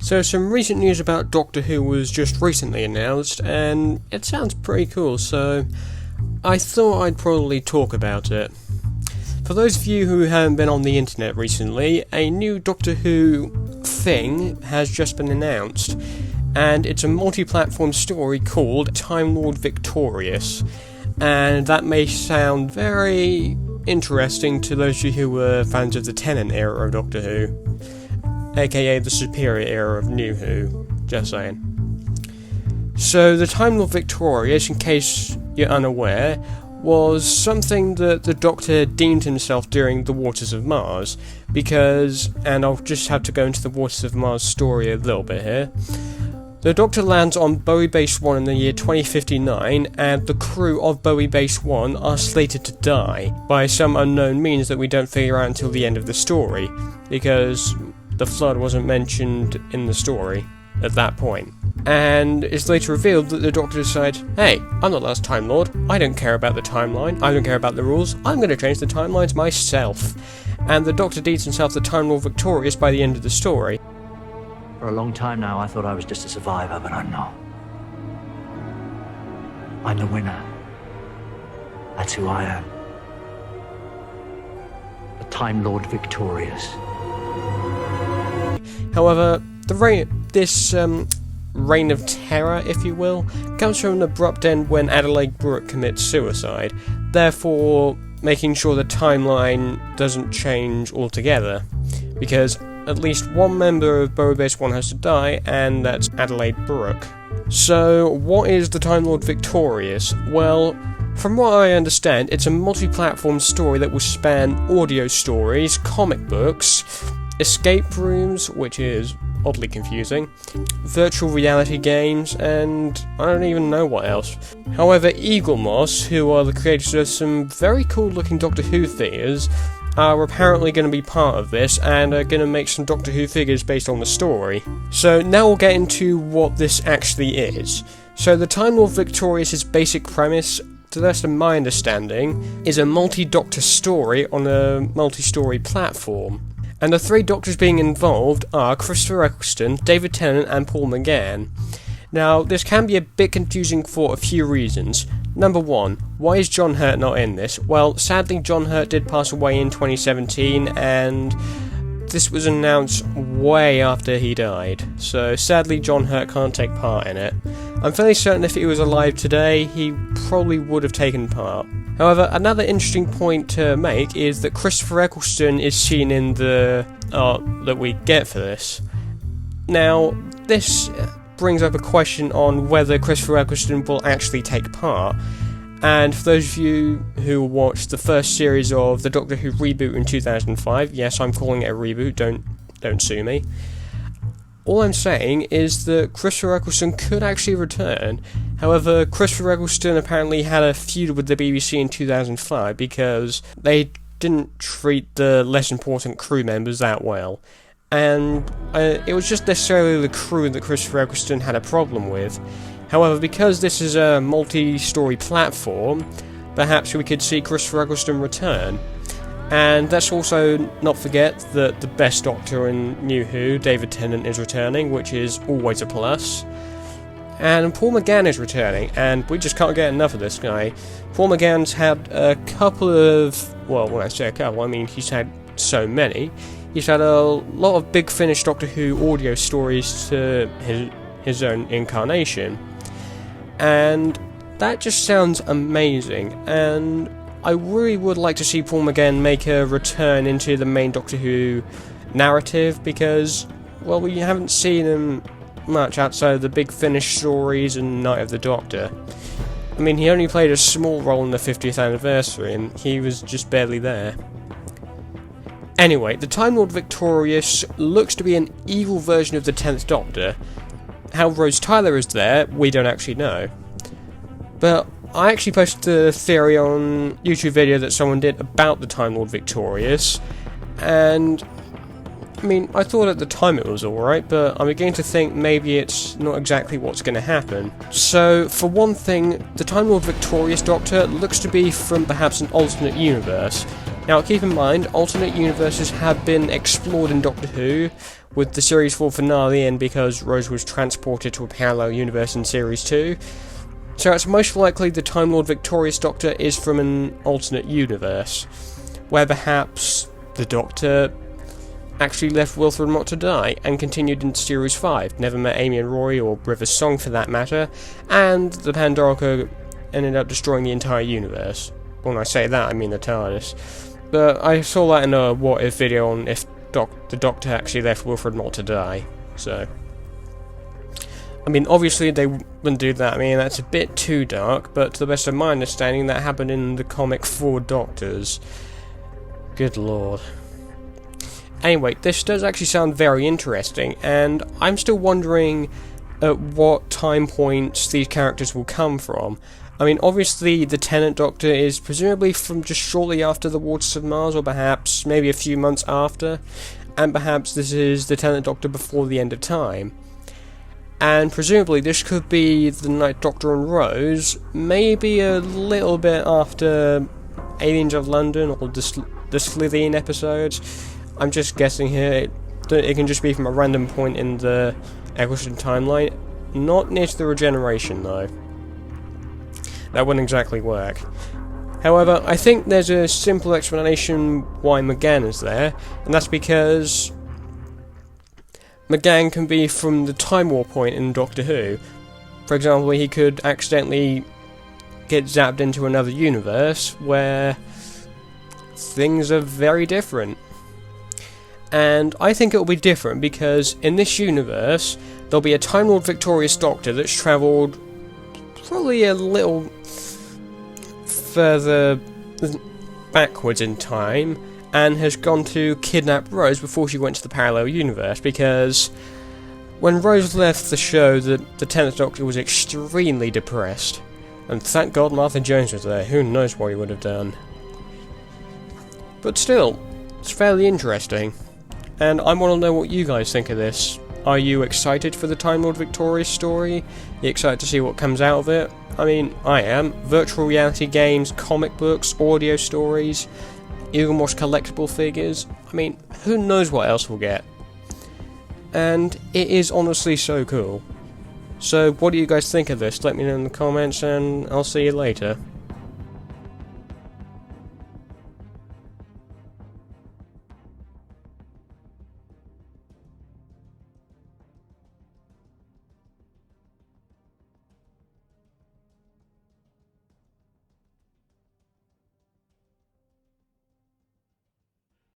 So some recent news about Doctor Who was just recently announced, and it sounds pretty cool, so I thought I'd probably talk about it. For those of you who haven't been on the internet recently, a new Doctor Who thing has just been announced, and it's a multi-platform story called Time Lord Victorious, and that may sound very interesting to those of you who were fans of the Tennant era of Doctor Who, aka the superior era of New Who, just saying. So the Time Lord Victorious, in case you're unaware, was something that the Doctor deemed himself during the Waters of Mars, because, and I'll just have to go into the Waters of Mars story a little bit here, the Doctor lands on Bowie Base 1 in the year 2059, and the crew of Bowie Base 1 are slated to die, by some unknown means that we don't figure out until the end of the story, because the Flood wasn't mentioned in the story at that point. And it's later revealed that the Doctor decides, hey, I'm not the last Time Lord, I don't care about the timeline, I don't care about the rules, I'm going to change the timelines myself. And the Doctor deems himself the Time Lord Victorious by the end of the story. For a long time now, I thought I was just a survivor, but I'm not. I'm the winner. That's who I am. The Time Lord Victorious. However, this reign of terror, if you will, comes from an abrupt end when Adelaide Brooke commits suicide, therefore making sure the timeline doesn't change altogether, because at least one member of Bowie Base 1 has to die, and that's Adelaide Brooke. So, what is the Time Lord Victorious? Well, from what I understand, it's a multi-platform story that will span audio stories, comic books, escape rooms, which is oddly confusing, virtual reality games, and I don't even know what else. However, Eaglemoss, who are the creators of some very cool looking Doctor Who figures, are apparently going to be part of this and are going to make some Doctor Who figures based on the story. So now we'll get into what this actually is. So the Time Lord Victorious's basic premise, to the best of my understanding, is a multi-Doctor story on a multi-story platform. And the three Doctors being involved are Christopher Eccleston, David Tennant and Paul McGann. Now, this can be a bit confusing for a few reasons. Number one, why is John Hurt not in this? Well, sadly John Hurt did pass away in 2017, and this was announced way after he died. So sadly John Hurt can't take part in it. I'm fairly certain if he was alive today, he probably would have taken part. However, another interesting point to make is that Christopher Eccleston is seen in the art that we get for this. Now, this brings up a question on whether Christopher Eccleston will actually take part. And for those of you who watched the first series of the Doctor Who reboot in 2005, yes, I'm calling it a reboot, don't sue me. All I'm saying is that Christopher Eccleston could actually return. However, Christopher Eccleston apparently had a feud with the BBC in 2005 because they didn't treat the less important crew members that well. And it was just necessarily the crew that Christopher Eccleston had a problem with. However, because this is a multi-story platform, perhaps we could see Christopher Eccleston return. And let's also not forget that the best Doctor in New Who, David Tennant, is returning, which is always a plus. And Paul McGann is returning, and we just can't get enough of this guy. Paul McGann's had a couple of, well, when I say a couple, I mean he's had so many. He's had a lot of Big Finish Doctor Who audio stories to his own incarnation. And that just sounds amazing, and I really would like to see Paul McGann make a return into the main Doctor Who narrative, because, well, we haven't seen him much outside of the Big Finish stories and Night of the Doctor. I mean, he only played a small role in the 50th anniversary, and he was just barely there. Anyway, the Time Lord Victorious looks to be an evil version of the 10th Doctor. How Rose Tyler is there, we don't actually know. But I actually posted a theory on YouTube video that someone did about the Time Lord Victorious, and I mean, I thought at the time it was alright, but I'm beginning to think maybe it's not exactly what's going to happen. So, for one thing, the Time Lord Victorious Doctor looks to be from perhaps an alternate universe. Now, keep in mind, alternate universes have been explored in Doctor Who, with the Series 4 finale in because Rose was transported to a parallel universe in Series 2. So it's most likely the Time Lord Victorious Doctor is from an alternate universe, where perhaps the Doctor actually left Wilfred Mott to die and continued into Series 5, never met Amy and Rory or River's Song for that matter, and the Pandorica ended up destroying the entire universe. When I say that, I mean the TARDIS. But I saw that in a What If video on if the Doctor actually left Wilfred Mott to die, so... I mean, obviously they wouldn't do that. I mean, that's a bit too dark, but to the best of my understanding, that happened in the comic 4 Doctors. Good lord. Anyway, this does actually sound very interesting, and I'm still wondering at what time points these characters will come from. I mean, obviously the Tenant Doctor is presumably from just shortly after the Waters of Mars, or perhaps maybe a few months after, and perhaps this is the Tenant Doctor before the end of time. And presumably this could be the Night Doctor and Rose, maybe a little bit after Aliens of London or the Slitheen episodes. I'm just guessing here. It can just be from a random point in the Eccleston timeline. Not near to the regeneration, though. That wouldn't exactly work. However, I think there's a simple explanation why McGann is there, and that's because McGann can be from the Time War point in Doctor Who. For example, he could accidentally get zapped into another universe where things are very different. And I think it'll be different because in this universe, there'll be a Time Lord Victorious Doctor that's travelled probably a little further backwards in time and has gone to kidnap Rose before she went to the parallel universe, because when Rose left the show, the 10th Doctor was extremely depressed, and thank God Martha Jones was there. Who knows what he would have done. But still, it's fairly interesting, and I want to know what you guys think of this. Are you excited for the Time Lord Victorious story? Are you excited to see what comes out of it? I mean, I am. Virtual reality games, comic books, audio stories, even more collectible figures. I mean, who knows what else we'll get. And it is honestly so cool. So what do you guys think of this? Let me know in the comments and I'll see you later.